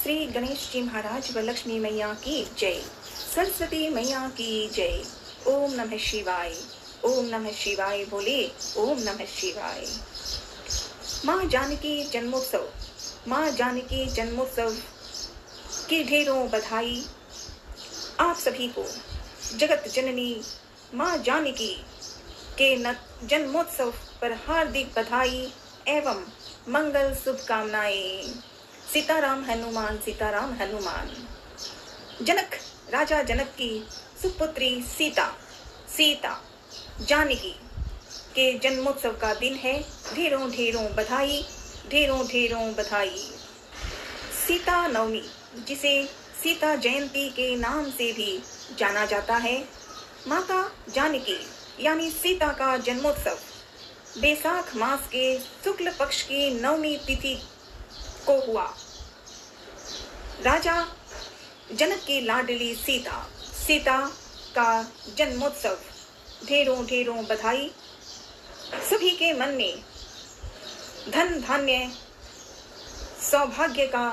श्री गणेश जी महाराज व लक्ष्मी मैया की जय। सरस्वती मैया की जय। ओम नमः शिवाय। ओम नमः शिवाय बोले। ओम नमः शिवाय। माँ जानकी जन्मोत्सव, माँ जानकी जन्मोत्सव की ढेरों बधाई आप सभी को। जगत जननी माँ जानकी के जन्मोत्सव पर हार्दिक बधाई एवं मंगल शुभकामनाएं। सीताराम हनुमान, सीताराम हनुमान। जनक, राजा जनक की सुपुत्री सीता जानकी के जन्मोत्सव का दिन है। ढेरों ढेरों बधाई, ढेरों ढेरों बधाई। सीता नवमी, जिसे सीता जयंती के नाम से भी जाना जाता है, माता जानकी यानी सीता का जन्मोत्सव बैसाख मास के शुक्ल पक्ष की नवमी तिथि को हुआ। राजा जनक की लाडली सीता का जन्मोत्सव, ढेरों ढेरों बधाई। सभी के मन में धन धान्य सौभाग्य का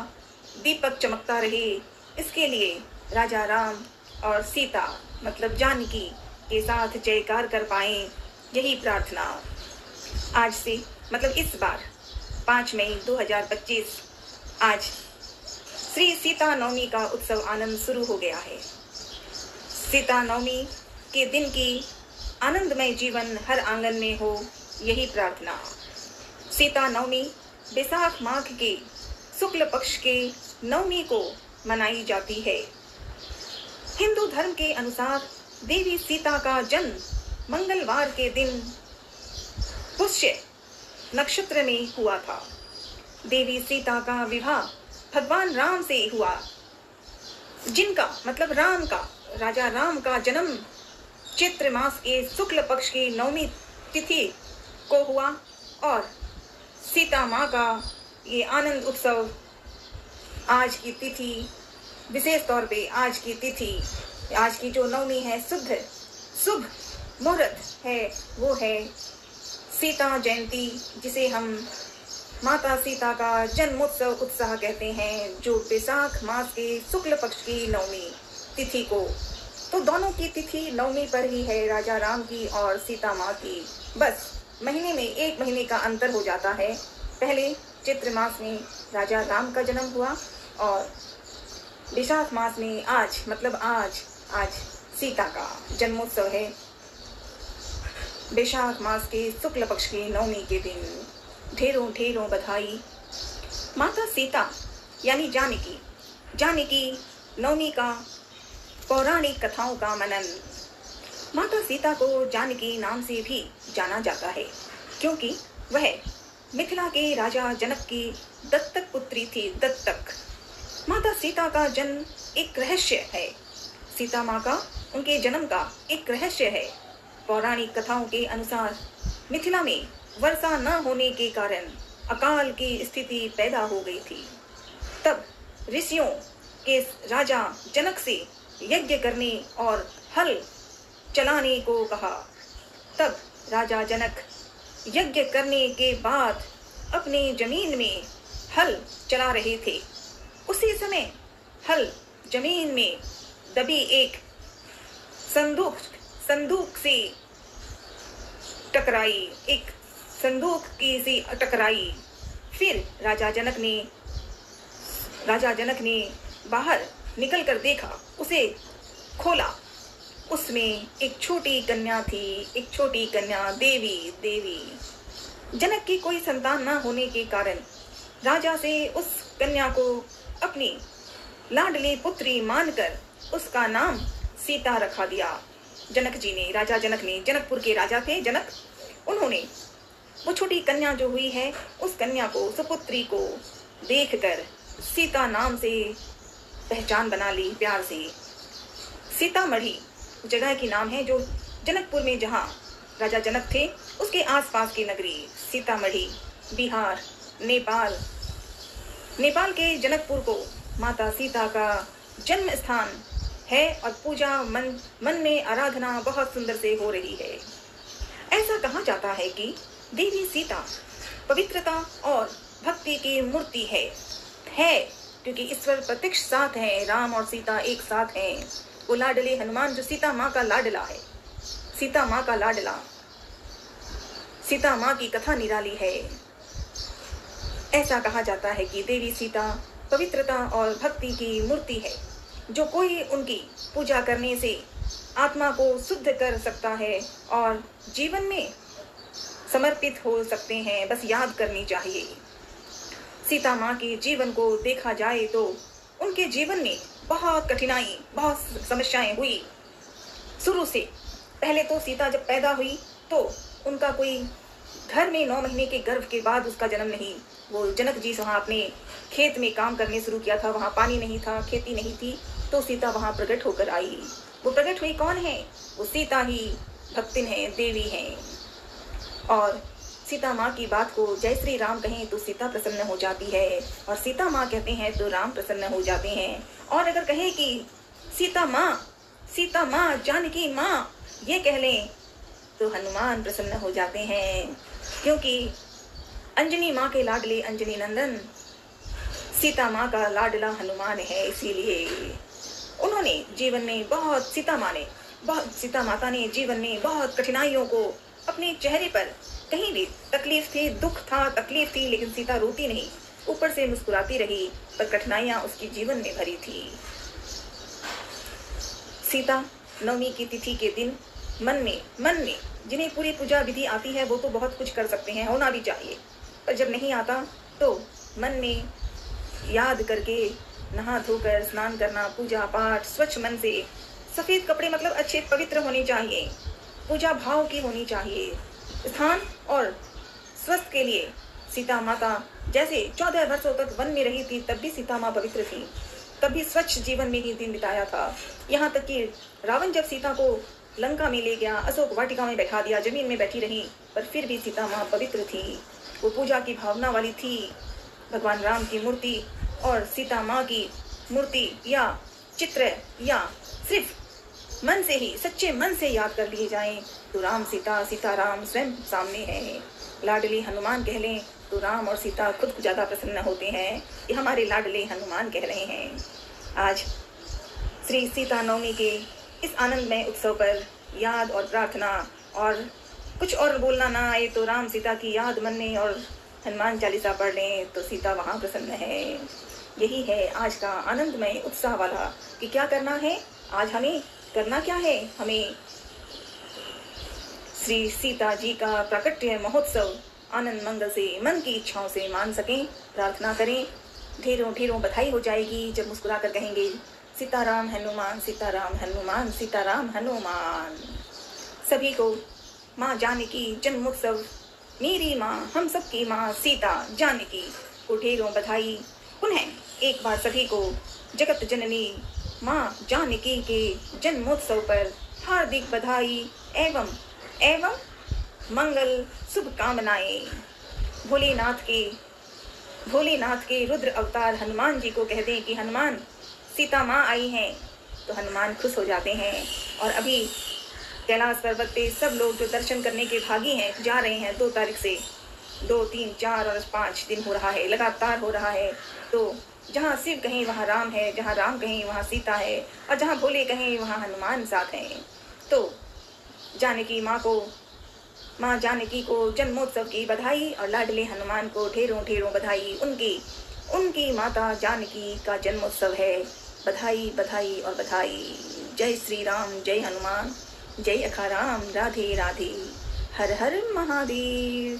दीपक चमकता रहे, इसके लिए राजा राम और सीता मतलब जानकी के साथ जयकार कर पाए, यही प्रार्थना। आज से मतलब इस बार 5 मई 2025 आज श्री सीता नवमी का उत्सव आनंद शुरू हो गया है। सीता नवमी के दिन की आनंदमय जीवन हर आंगन में हो, यही प्रार्थना। सीता नवमी बैसाख माह के शुक्ल पक्ष के नवमी को मनाई जाती है। हिंदू धर्म के अनुसार देवी सीता का जन्म मंगलवार के दिन पुष्य नक्षत्र में हुआ था। देवी सीता का विवाह भगवान राम से हुआ, जिनका मतलब राजा राम का जन्म चैत्र मास के शुक्ल पक्ष की नवमी तिथि को हुआ। और सीता माँ का ये आनंद उत्सव आज की तिथि, विशेष तौर पे आज की जो नवमी है, शुभ मुहूर्त है, वो है सीता जयंती, जिसे हम माता सीता का जन्मोत्सव उत्साह कहते हैं, जो बैसाख मास के शुक्ल पक्ष की नवमी तिथि को। तो दोनों की तिथि नवमी पर ही है, राजा राम की और सीता माँ की। बस महीने में 1 महीने का अंतर हो जाता है। पहले चैत्र मास में राजा राम का जन्म हुआ और बैसाख मास में आज सीता का जन्मोत्सव है। बैसाख मास के शुक्ल पक्ष की नवमी के दिन ढेरों ढेरों बधाई। माता सीता यानी जानकी नवमी का पौराणिक कथाओं का मनन। माता सीता को जानकी नाम से भी जाना जाता है, क्योंकि वह मिथिला के राजा जनक की दत्तक पुत्री थी। माता सीता का जन्म एक रहस्य है। सीता माँ का, उनके जन्म का एक रहस्य है। पौराणिक कथाओं के अनुसार मिथिला में वर्षा न होने के कारण अकाल की स्थिति पैदा हो गई थी। तब ऋषियों के राजा जनक से यज्ञ करने और हल चलाने को कहा। तब राजा जनक यज्ञ करने के बाद अपने जमीन में हल चला रहे थे। उसी समय हल जमीन में दबी एक संदूक से टकराई, एक संदूक की सी टकराई। फिर राजा जनक ने बाहर निकलकर देखा, उसे खोला। उसमें एक छोटी कन्या थी, एक छोटी कन्या देवी। जनक की कोई संतान न होने के कारण राजा से उस कन्या को अपनी लाडली पुत्री मानकर उसका नाम सीता रखा दिया। राजा जनक ने, जनकपुर के राजा थे जनक, उन्होंने वो छोटी कन्या जो हुई है, उस कन्या को, सुपुत्री को देखकर सीता नाम से पहचान बना ली प्यार से। सीतामढ़ी जगह की नाम है, जो जनकपुर में जहाँ राजा जनक थे उसके आसपास की नगरी सीतामढ़ी, बिहार, नेपाल के जनकपुर को माता सीता का जन्म स्थान है और पूजा मन में आराधना बहुत सुंदर से हो रही है। ऐसा कहा जाता है कि देवी सीता पवित्रता और भक्ति की मूर्ति है क्योंकि ईश्वर प्रत्यक्ष साथ है, राम और सीता एक साथ हैं। वो लाडले हनुमान जो सीता माँ का लाडला है, सीता माँ का लाडला, सीता माँ की कथा निराली है। ऐसा कहा जाता है कि देवी सीता पवित्रता और भक्ति की मूर्ति है, जो कोई उनकी पूजा करने से आत्मा को शुद्ध कर सकता है और जीवन में समर्पित हो सकते हैं। बस याद करनी चाहिए। सीता माँ के जीवन को देखा जाए तो उनके जीवन में बहुत कठिनाई, बहुत समस्याएं हुई शुरू से। पहले तो सीता जब पैदा हुई तो उनका कोई घर में 9 महीने के गर्भ के बाद उसका जन्म नहीं। वो जनक जी वहाँ अपने खेत में काम करने शुरू किया था, वहाँ पानी नहीं था, खेती नहीं थी, तो सीता वहाँ प्रकट होकर आई। वो प्रकट हुई कौन है? वो सीता ही भक्तिन है, देवी हैं। और सीता माँ की बात को जय श्री राम कहें तो सीता प्रसन्न हो जाती है, और सीता माँ कहते हैं तो राम प्रसन्न हो जाते हैं। और अगर कहें कि सीता माँ जानकी माँ ये कह लें तो हनुमान प्रसन्न हो जाते हैं, क्योंकि अंजनी माँ के लाडले अंजनी नंदन सीता माँ का लाडला हनुमान है। इसीलिए उन्होंने जीवन में सीता माता ने जीवन में बहुत कठिनाइयों को अपने चेहरे पर, कहीं भी तकलीफ थी, दुख था, तकलीफ थी, लेकिन सीता रोती नहीं, ऊपर से मुस्कुराती रही, पर कठिनाइयां उसके जीवन में भरी थी। सीता नवमी की तिथि के दिन मन में जिन्हें पूरी पूजा विधि आती है वो तो बहुत कुछ कर सकते हैं, होना भी चाहिए, पर जब नहीं आता तो मन में याद करके नहा धोकर स्नान करना, पूजा पाठ स्वच्छ मन से, सफेद कपड़े मतलब अच्छे पवित्र होने चाहिए, पूजा भाव की होनी चाहिए। स्थान और स्वस्थ के लिए सीता माता जैसे 14 वर्षों तक वन में रही थी, तब भी सीता माँ पवित्र थी, तब भी स्वच्छ जीवन में ही दिन बिताया था। यहाँ तक कि रावण जब सीता को लंका में ले गया, अशोक वाटिका में बैठा दिया, जमीन में बैठी रही, पर फिर भी सीता माँ पवित्र थी। वो पूजा की भावना वाली थी। भगवान राम की मूर्ति और सीता माँ की मूर्ति या चित्र या सिर्फ मन से ही, सच्चे मन से याद कर लिए जाएं तो राम सीता, सीता राम स्वयं सामने है। लाडले हनुमान कह लें तो राम और सीता खुद ज्यादा प्रसन्न होते हैं। ये हमारे लाडले हनुमान कह रहे हैं। आज श्री सीता नवमी के इस आनंदमय उत्सव पर याद और प्रार्थना, और कुछ और बोलना ना आए तो राम सीता की याद मन में और हनुमान चालीसा पढ़ लें तो सीता वहाँ प्रसन्न है। यही है आज का आनंदमय उत्साह वाला कि क्या करना है, आज हमें करना क्या है। हमें श्री सीता जी का प्राकट्य महोत्सव आनंद मंगल से, मन की इच्छाओं से मान सकें। प्रार्थना करें, ढेरों ढेरों बधाई हो जाएगी जब मुस्कुरा कर कहेंगे सीताराम हनुमान, सीताराम हनुमान, सीताराम हनुमान। सभी को माँ जानकी जन्मोत्सव, मेरी माँ, हम सबकी माँ सीता जानकी को ढेरों बधाई। पुनः एक बार सभी को जगत जननी माँ जानकी के जन्मोत्सव पर हार्दिक बधाई एवं मंगल शुभकामनाएं। भोलेनाथ के रुद्र अवतार हनुमान जी को कह दें कि हनुमान, सीता माँ आई हैं, तो हनुमान खुश हो जाते हैं। और अभी कैलाश पर्वत पे सब लोग जो दर्शन करने के भागी हैं जा रहे हैं। 2 तारीख से 2, 3, 4 और 5 दिन हो रहा है, लगातार हो रहा है। तो जहाँ शिव कहें वहाँ राम है, जहाँ राम कहें वहाँ सीता है, और जहाँ भोले कहें वहाँ हनुमान साथ हैं। तो जानकी माँ जानकी को जन्मोत्सव की बधाई, और लाडले हनुमान को ढेरों ढेरों बधाई। उनकी माता जानकी का जन्मोत्सव है। बधाई बधाई और बधाई। जय श्री राम, जय हनुमान, जय अखाराम, राधे राधे, हर हर महादेव।